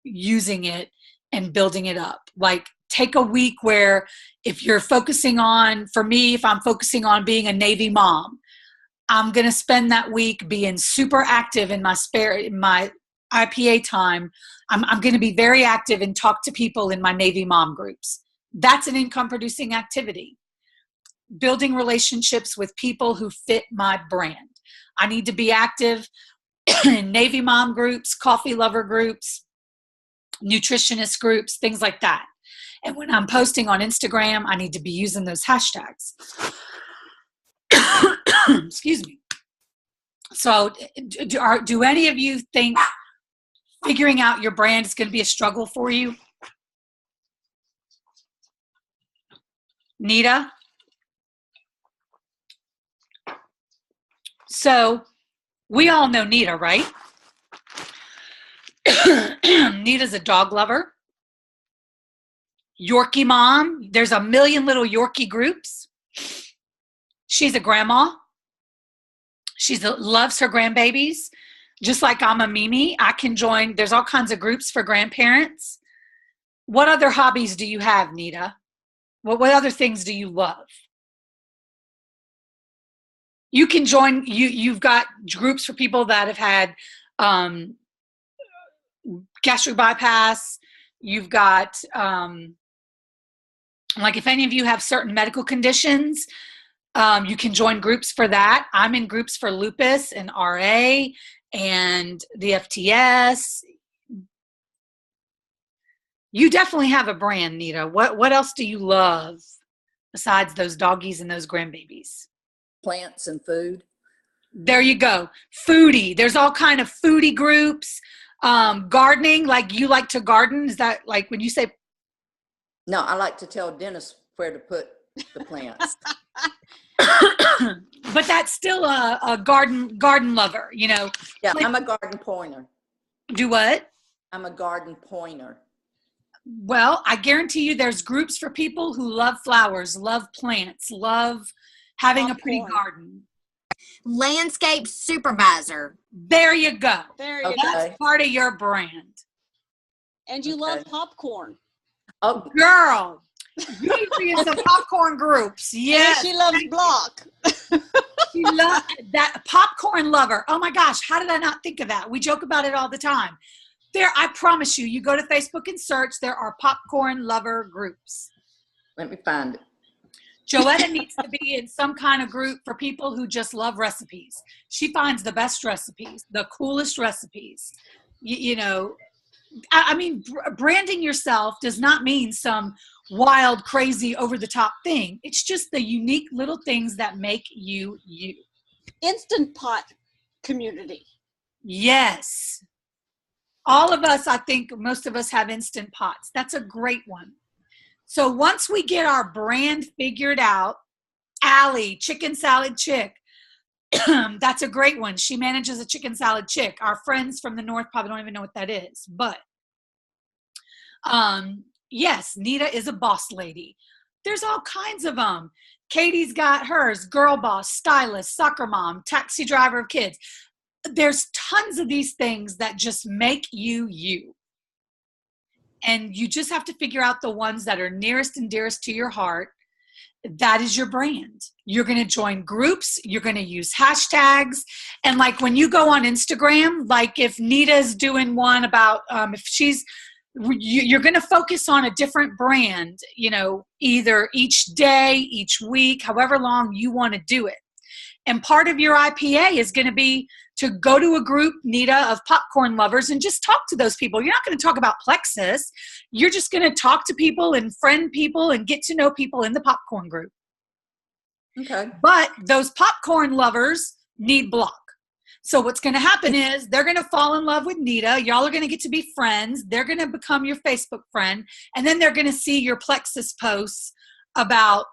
using it and building it up. Like, take a week where if you're focusing on, for me, if I'm focusing on being a Navy mom, I'm going to spend that week being super active in my IPA time. I'm going to be very active and talk to people in my Navy mom groups. That's an income producing activity. Building relationships with people who fit my brand. I need to be active in Navy mom groups, coffee lover groups, nutritionist groups, things like that. And when I'm posting on Instagram, I need to be using those hashtags. Excuse me. So do any of you think figuring out your brand is going to be a struggle for you? Nita? So we all know Nita, right? Nita's a dog lover. Yorkie mom. There's a million little Yorkie groups. She's a grandma. She loves her grandbabies. Just like I'm a Mimi, I can join. There's all kinds of groups for grandparents. What other hobbies do you have, Nita? What other things do you love? You can join. You've got groups for people that have had gastric bypass. You've got like if any of you have certain medical conditions, you can join groups for that. I'm in groups for lupus and RA and the FTS. You definitely have a brand, Nita. What else do you love besides those doggies and those grandbabies? Plants and food. There you go. Foodie. There's all kind of foodie groups. Gardening, like you like to garden. Is that like when you say? No, I like to tell Dennis where to put the plants. But that's still a garden lover, you know. Yeah, I'm a garden pointer. Do what? I'm a garden pointer. Well, I guarantee you there's groups for people who love flowers, love plants, love having a pretty garden. Landscape supervisor. There you go. There you Okay. go. That's part of your brand. And you love popcorn. Oh, Girl, you need to be in some popcorn groups. Yes. And she loves block. She loves that popcorn lover. Oh my gosh, how did I not think of that? We joke about it all the time. There, I promise you, you go to Facebook and search, there are popcorn lover groups. let me find it. Joetta needs to be in some kind of group for people who just love recipes. She finds the best recipes, the coolest recipes. You know, I mean, branding yourself does not mean some wild, crazy, over-the-top thing. It's just the unique little things that make you you. Instant Pot community. Yes. All of us, I think most of us have Instant Pots. That's a great one. So once we get our brand figured out, Allie, Chicken Salad Chick, that's a great one. She manages a Chicken Salad Chick. Our friends from the North probably don't even know what that is. But yes, Nita is a boss lady. There's all kinds of them. Katie's got hers, girl boss, stylist, soccer mom, taxi driver of kids. There's tons of these things that just make you you. And you just have to figure out the ones that are nearest and dearest to your heart. That is your brand. You're going to join groups. You're going to use hashtags. And like when you go on Instagram, like if Nita's doing one about, if she's, you're going to focus on a different brand, you know, either each day, each week, however long you want to do it. And part of your IPA is going to be to go to a group, Nita, of popcorn lovers and just talk to those people. You're not going to talk about Plexus. You're just going to talk to people and friend people and get to know people in the popcorn group. Okay. But those popcorn lovers need block. So what's going to happen is they're going to fall in love with Nita. Y'all are going to get to be friends. They're going to become your Facebook friend. And then they're going to see your Plexus posts about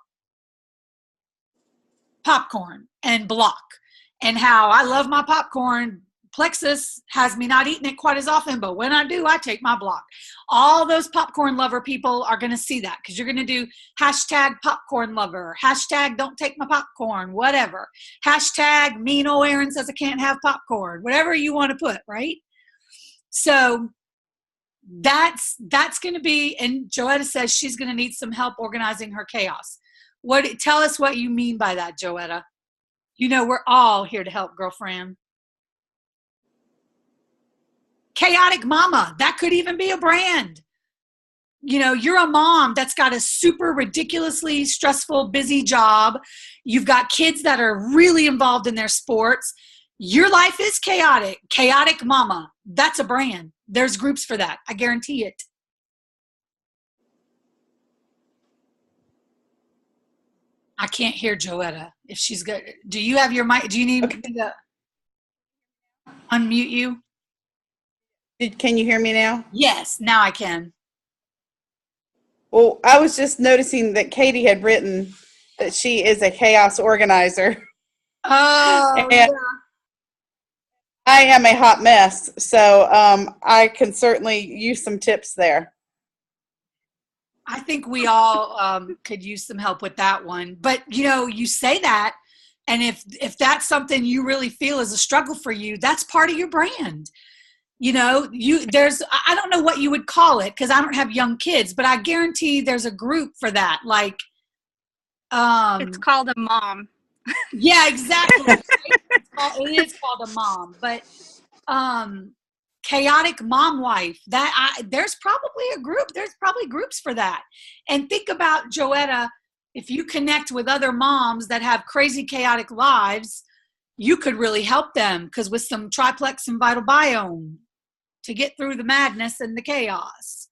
popcorn and block and how I love my popcorn. Plexus has me not eating it quite as often, but when I do, I take my block. All those popcorn lover people are going to see that because you're going to do hashtag popcorn lover, hashtag don't take my popcorn, whatever. Hashtag mean old Aaron says I can't have popcorn, whatever you want to put, right? So that's going to be, and Joetta says she's going to need some help organizing her chaos. Tell us what you mean by that, Joetta. You know, we're all here to help, girlfriend. Chaotic Mama, that could even be a brand. you know, you're a mom that's got a super ridiculously stressful, busy job. You've got kids that are really involved in their sports. Your life is chaotic. Chaotic mama. That's a brand. There's groups for that. I guarantee it. I can't hear Joetta. If she's good. Do you have your mic? Do you need me to unmute you? Can you hear me now? Yes, now I can. Well, I was just noticing that Katie had written that she is a chaos organizer. Oh, And yeah. I am a hot mess, so I can certainly use some tips there. I think we all could use some help with that one. But, you know, you say that, and if that's something you really feel is a struggle for you, that's part of your brand. You know, I don't know what you would call it because I don't have young kids, but I guarantee there's a group for that. Like, It's called a mom. yeah, exactly. It is called a mom, but chaotic mom wife. There's probably a group. There's probably groups for that. And think about Joetta. If you connect with other moms that have crazy chaotic lives, you could really help them because with some triplex and vital biome to get through the madness and the chaos.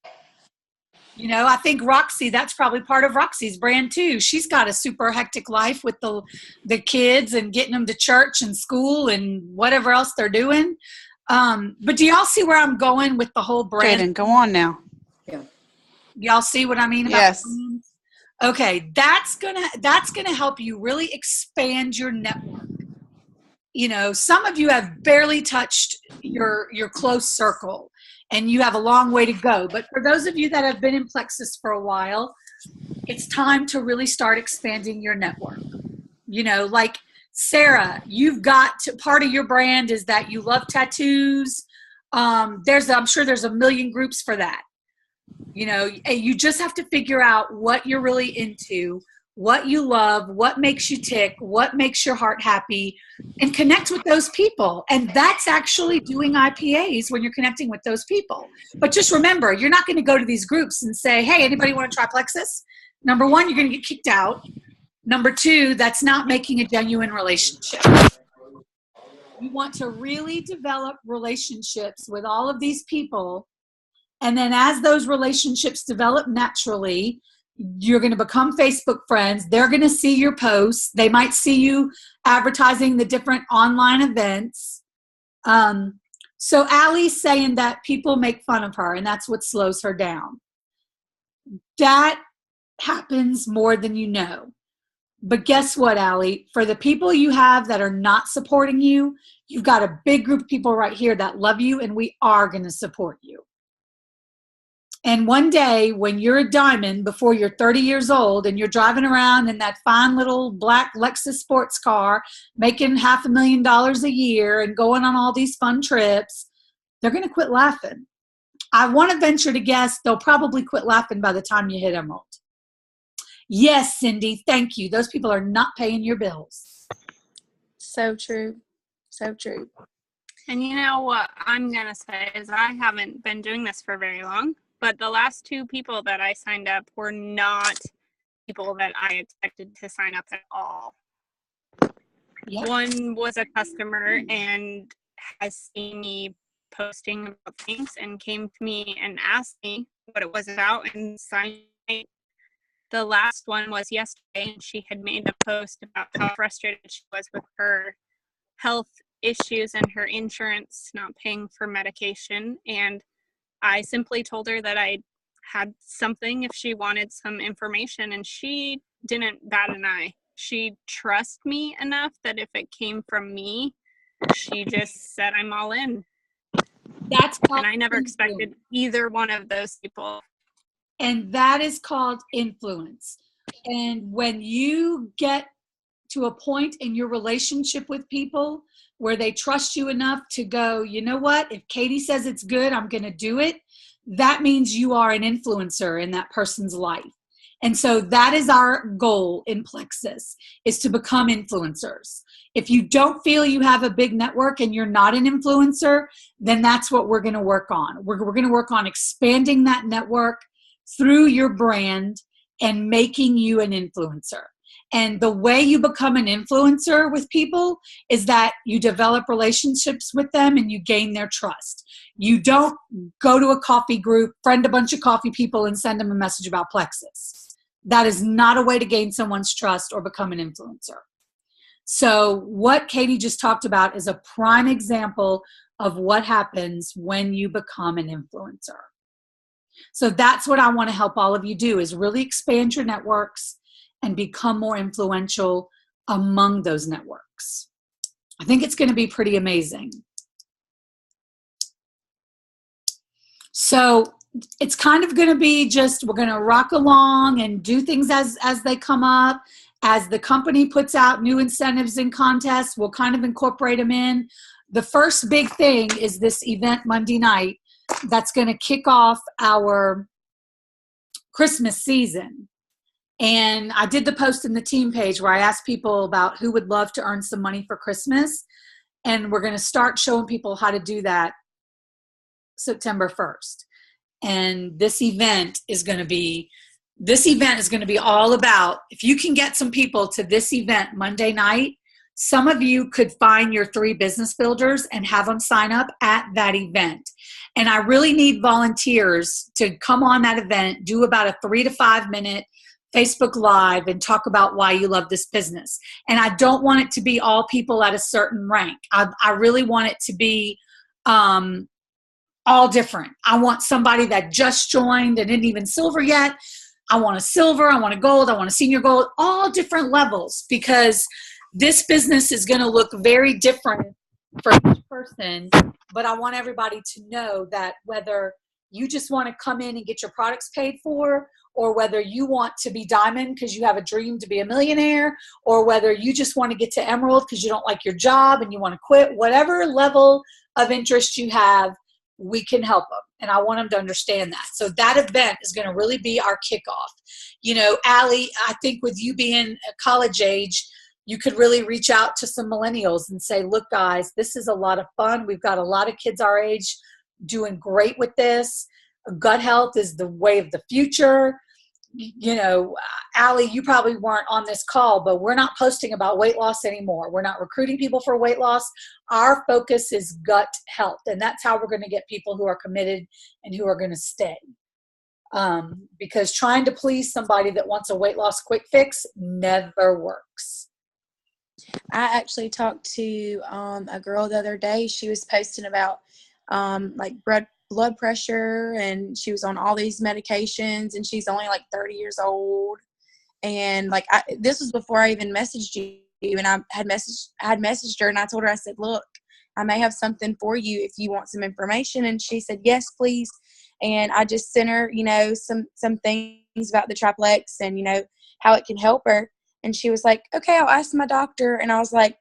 You know, I think Roxy, that's probably part of Roxy's brand too. She's got a super hectic life with the kids and getting them to church and school and whatever else they're doing. But do y'all see where I'm going with the whole brand? Jaden, go on now. Yeah. Y'all see what I mean about Yes. brands? Okay, that's gonna help you really expand your network. You know, some of you have barely touched your close circle and you have a long way to go. But for those of you that have been in Plexus for a while, it's time to really start expanding your network. You know, like Sarah, you've got part of your brand is that you love tattoos. I'm sure there's a million groups for that. You know, you just have to figure out what you're really into, what you love, what makes you tick, what makes your heart happy, and connect with those people. And that's actually doing IPAs when you're connecting with those people. But just remember, you're not going to go to these groups and say, hey, anybody want to try Plexus? Number one, you're going to get kicked out. Number two, that's not making a genuine relationship. You want to really develop relationships with all of these people. And then as those relationships develop naturally, you're going to become Facebook friends. They're going to see your posts. They might see you advertising the different online events. So Allie's saying that people make fun of her, and that's what slows her down. That happens more than you know. But guess what, Allie? For the people you have that are not supporting you, you've got a big group of people right here that love you, and we are going to support you. And one day when you're a diamond before you're 30 years old and you're driving around in that fine little black Lexus sports car, making $500,000 a year and going on all these fun trips, they're going to quit laughing. I want to venture to guess they'll probably quit laughing by the time you hit Emerald. Yes, Cindy, thank you. Those people are not paying your bills. So true. So true. And you know what I'm going to say is I haven't been doing this for very long, but the last two people that I signed up were not people that I expected to sign up at all. Yeah. One was a customer and has seen me posting about things and came to me and asked me what it was about and signed me. The last one was yesterday, and she had made a post about how frustrated she was with her health issues and her insurance not paying for medication. And I simply told her that I had something if she wanted some information, and she didn't bat an eye. She trusts me enough that if it came from me, she just said, I'm all in. And I never expected either one of those people. And that is called influence. And when you get to a point in your relationship with people where they trust you enough to go, you know what, if Katie says it's good, I'm going to do it. That means you are an influencer in that person's life. And so that is our goal in Plexus, is to become influencers. If you don't feel you have a big network and you're not an influencer, then that's what we're going to work on. We're going to work on expanding that network, through your brand and making you an influencer. And the way you become an influencer with people is that you develop relationships with them and you gain their trust. You don't go to a coffee group, friend a bunch of coffee people, and send them a message about Plexus. That is not a way to gain someone's trust or become an influencer. So what Katie just talked about is a prime example of what happens when you become an influencer. So that's what I want to help all of you do, is really expand your networks and become more influential among those networks. I think it's going to be pretty amazing. So it's kind of going to be just, we're going to rock along and do things as they come up. As the company puts out new incentives and contests, we'll kind of incorporate them in. The first big thing is this event Monday night that's going to kick off our Christmas season. And I did the post in the team page where I asked people about who would love to earn some money for Christmas. And we're going to start showing people how to do that September 1st. And this event is going to be all about, if you can get some people to this event Monday night, some of you could find your 3 business builders and have them sign up at that event. And I really need volunteers to come on that event, do about a 3 to 5 minute Facebook Live and talk about why you love this business. And I don't want it to be all people at a certain rank. I really want it to be all different. I want somebody that just joined and isn't even silver yet. I want a silver, I want a gold, I want a senior gold, all different levels, because this business is going to look very different for each person. But I want everybody to know that whether you just want to come in and get your products paid for, or whether you want to be diamond because you have a dream to be a millionaire, or whether you just want to get to emerald because you don't like your job and you want to quit, whatever level of interest you have, we can help them. And I want them to understand that. So that event is going to really be our kickoff. You know, Allie, I think with you being a college age, you could really reach out to some millennials and say, look, guys, this is a lot of fun. We've got a lot of kids our age doing great with this. Gut health is the way of the future. You know, Allie, you probably weren't on this call, but we're not posting about weight loss anymore. We're not recruiting people for weight loss. Our focus is gut health, and that's how we're going to get people who are committed and who are going to stay. Because trying to please somebody that wants a weight loss quick fix never works. I actually talked to a girl the other day. She was posting about like blood pressure, and she was on all these medications, and she's only like 30 years old. And like this was before I even messaged you, and I had messaged her, and I told her, I said, look, I may have something for you if you want some information. And she said, yes, please. And I just sent her, you know, some things about the triplex and, you know, how it can help her. And she was like, okay, I'll ask my doctor. And I was like,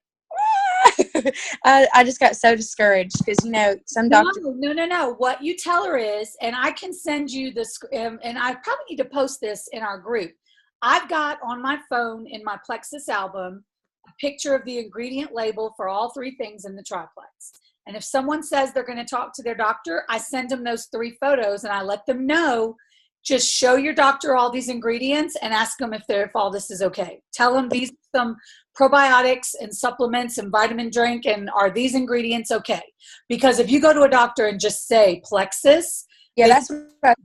I just got so discouraged because, you know, some doctors. No. What you tell her is, and I can send you this, and I probably need to post this in our group. I've got on my phone in my Plexus album a picture of the ingredient label for all 3 things in the triplex. And if someone says they're going to talk to their doctor, I send them those 3 photos and I let them know, just show your doctor all these ingredients and ask them if all this is okay. Tell them these some probiotics and supplements and vitamin drink, and are these ingredients okay? Because if you go to a doctor and just say Plexus, that's what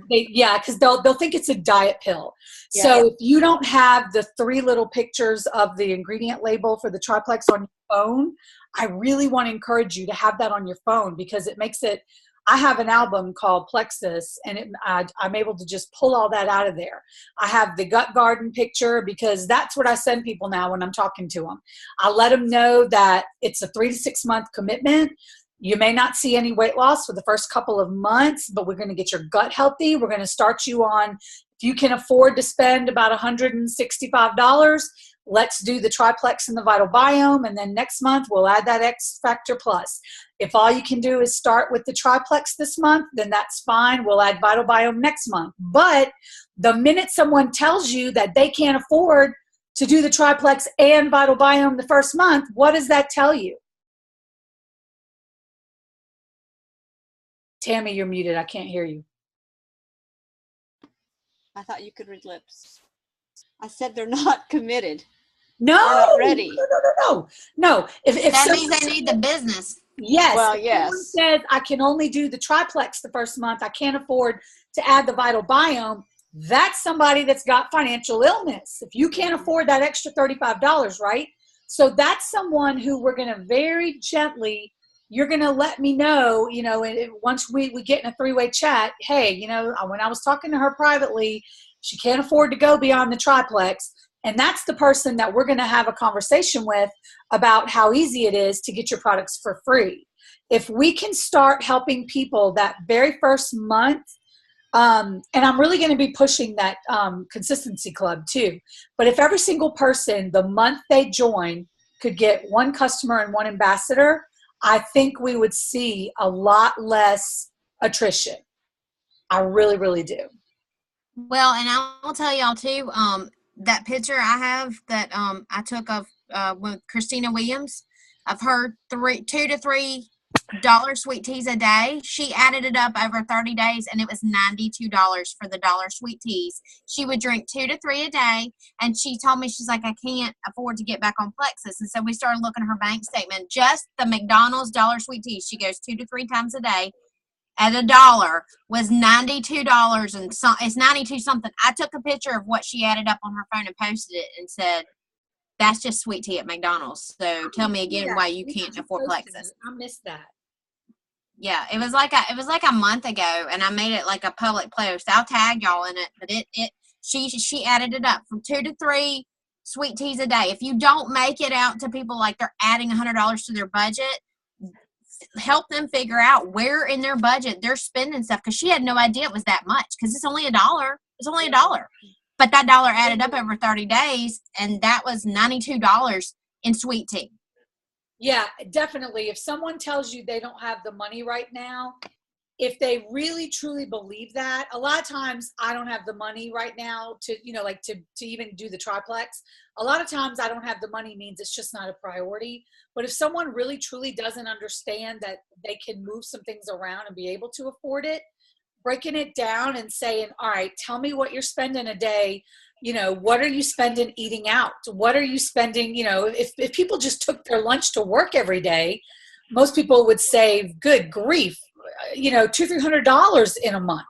because they'll think it's a diet pill. Yeah. So if you don't have the 3 little pictures of the ingredient label for the triplex on your phone, I really want to encourage you to have that on your phone, because it makes it. I have an album called Plexus, and I'm able to just pull all that out of there. I have the gut garden picture, because that's what I send people now when I'm talking to them. I let them know that it's a 3 to 6 month commitment. You may not see any weight loss for the first couple of months, but we're going to get your gut healthy. We're going to start you on, if you can afford to spend about $165, let's do the triplex and the vital biome. And then next month, we'll add that X Factor Plus. If all you can do is start with the triplex this month, then that's fine. We'll add vital biome next month. But the minute someone tells you that they can't afford to do the triplex and vital biome the first month, what does that tell you? Tammy, you're muted. I can't hear you. I thought you could read lips. I said they're not committed. No, They're not ready. No. If That someone means they need the business. yes, Well, if someone yes. says I can only do the triplex the first month, I can't afford to add the vital biome, that's somebody that's got financial illness. If you can't afford that extra $35, right? So that's someone who we're going to very gently, you're going to let me know, and once we get in a three-way chat, hey, when I was talking to her privately, she can't afford to go beyond the triplex. And that's the person that we're going to have a conversation with about how easy it is to get your products for free. If we can start helping people that very first month, and I'm really going to be pushing that consistency club too. But if every single person, the month they join, could get one customer and one ambassador, I think we would see a lot less attrition. I really, really do. Well, and I'll tell y'all too, that picture I have that I took of with Christina Williams of her $2 to $3 sweet teas a day. She added it up over 30 days and it was $92 for the dollar sweet teas. She would drink 2 to 3 a day, and she told me, she's like, I can't afford to get back on Plexus. And so we started looking at her bank statement. Just the McDonald's dollar sweet teas, she goes 2 to 3 times a day at $1 was $92 and it's 92 something. I took a picture of what she added up on her phone and posted it and said, that's just sweet tea at McDonald's. So tell me again why you can't afford Plexus. I missed that. Yeah, it was like a month ago, and I made it like a public post. I'll tag y'all in it, but she added it up from 2 to 3 sweet teas a day. If you don't make it out to people like they're adding $100 to their budget, help them figure out where in their budget they're spending stuff, because she had no idea it was that much, because it's only $1. It's only $1, but that dollar added up over 30 days, and that was $92 in sweet tea. Yeah, definitely. If someone tells you they don't have the money right now, if they really truly believe that, a lot of times I don't have the money right now to, to even do the triplex. A lot of times I don't have the money means it's just not a priority. But if someone really truly doesn't understand that they can move some things around and be able to afford it, breaking it down and saying, all right, tell me what you're spending a day. What are you spending eating out? What are you spending? If people just took their lunch to work every day, most people would save, good grief, $200-300 in a month.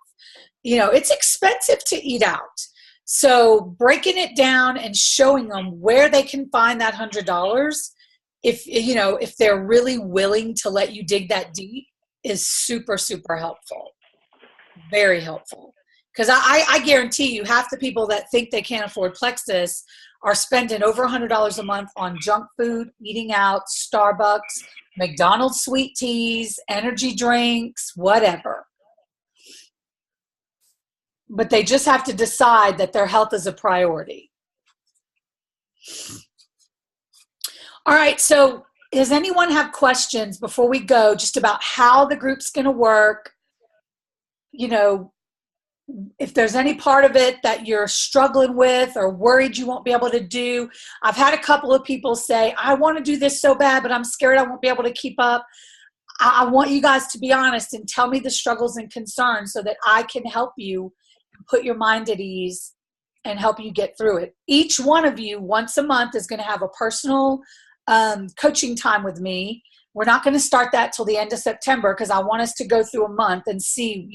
It's expensive to eat out. So breaking it down and showing them where they can find that $100, if they're really willing to let you dig that deep, is super, super helpful. Very helpful. Because I guarantee you, half the people that think they can't afford Plexus are spending over $100 a month on junk food, eating out, Starbucks, McDonald's sweet teas, energy drinks, whatever. But they just have to decide that their health is a priority. All right, so does anyone have questions before we go, just about how the group's going to work? If there's any part of it that you're struggling with or worried you won't be able to do. I've had a couple of people say, I want to do this so bad, but I'm scared I won't be able to keep up. I want you guys to be honest and tell me the struggles and concerns so that I can help you put your mind at ease and help you get through it. Each one of you once a month is going to have a personal coaching time with me. We're not going to start that till the end of September, because I want us to go through a month and see,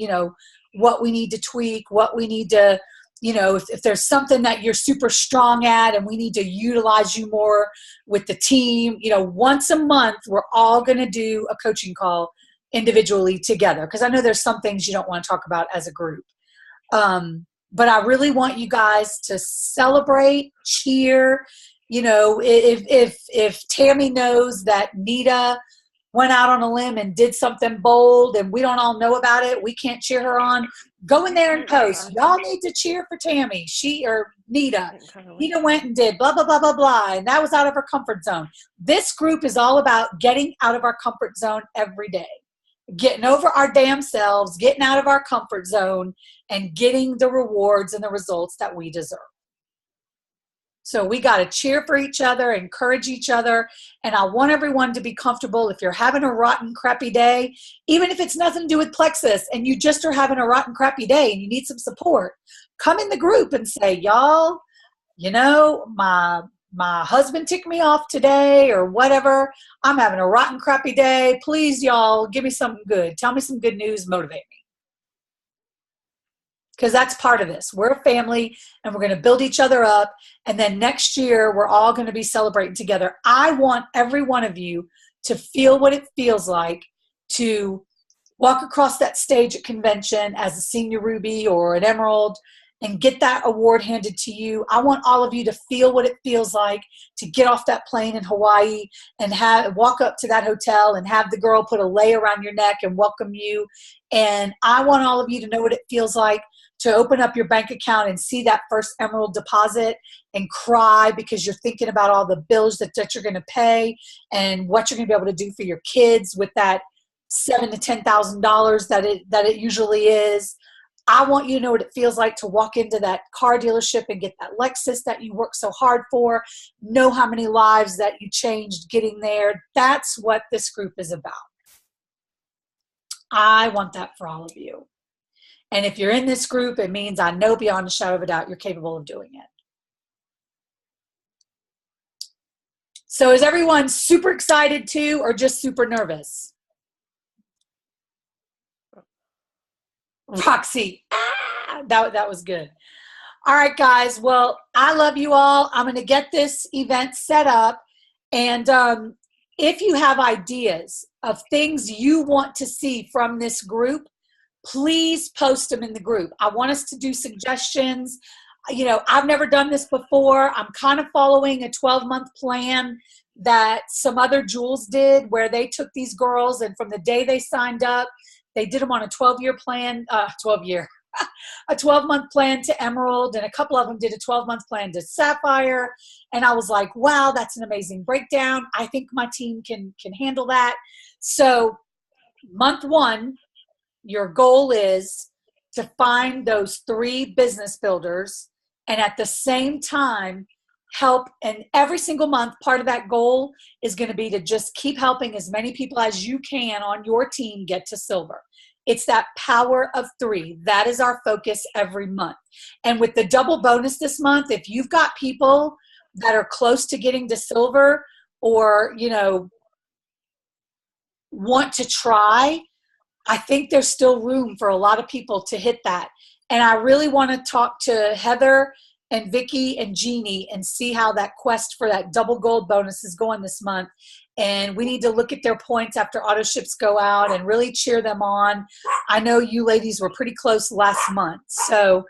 what we need to tweak, what we need to, if there's something that you're super strong at and we need to utilize you more with the team, once a month, we're all going to do a coaching call individually together. Because I know there's some things you don't want to talk about as a group. But I really want you guys to celebrate, cheer. If Tammy knows that Nita went out on a limb and did something bold and we don't all know about it, we can't cheer her on, go in there and post, y'all need to cheer for Tammy. Nita went and did blah, blah, blah, blah, blah, and that was out of her comfort zone. This group is all about getting out of our comfort zone every day, getting over our damn selves, getting out of our comfort zone, and getting the rewards and the results that we deserve. So we got to cheer for each other, encourage each other. And I want everyone to be comfortable. If you're having a rotten, crappy day, even if it's nothing to do with Plexus and you just are having a rotten, crappy day and you need some support, come in the group and say, y'all, you know, my husband ticked me off today or whatever. I'm having a rotten, crappy day. Please, y'all, give me something good. Tell me some good news. Motivate me. Because that's part of this. We're a family, and we're going to build each other up. And then next year, we're all going to be celebrating together. I want every one of you to feel what it feels like to walk across that stage at convention as a senior ruby or an emerald and get that award handed to you. I want all of you to feel what it feels like to get off that plane in Hawaii and walk up to that hotel and have the girl put a lei around your neck and welcome you. And I want all of you to know what it feels like to open up your bank account and see that first emerald deposit and cry because you're thinking about all the bills that you're going to pay and what you're going to be able to do for your kids with that $7,000 to $10,000 that it usually is. I want you to know what it feels like to walk into that car dealership and get that Lexus that you worked so hard for, know how many lives that you changed getting there. That's what this group is about. I want that for all of you. And if you're in this group, it means I know beyond a shadow of a doubt you're capable of doing it. So is everyone super excited too, or just super nervous? Roxy, that was good. All right, guys. Well, I love you all. I'm going to get this event set up. And if you have ideas of things you want to see from this group, please post them in the group. I want us to do suggestions. You know, I've never done this before. I'm kind of following a 12-month plan that some other jewels did where they took these girls and from the day they signed up, they did them on a 12-year plan, a 12-month plan to Emerald, and a couple of them did a 12-month plan to Sapphire. And I was like, wow, that's an amazing breakdown. I think my team can handle that. So month one, your goal is to find those 3 business builders and at the same time help. And every single month, part of that goal is going to be to just keep helping as many people as you can on your team get to silver. It's that power of 3. That is our focus every month. And with the double bonus this month, if you've got people that are close to getting to silver or, you know, want to try, I think there's still room for a lot of people to hit that. And I really want to talk to Heather and Vicky and Jeannie and see how that quest for that double gold bonus is going this month. And we need to look at their points after auto ships go out and really cheer them on. I know you ladies were pretty close last month. So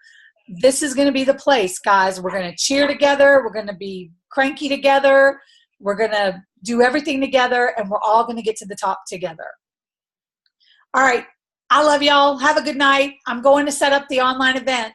this is going to be the place, guys. We're going to cheer together. We're going to be cranky together. We're going to do everything together, and we're all going to get to the top together. All right. I love y'all. Have a good night. I'm going to set up the online event.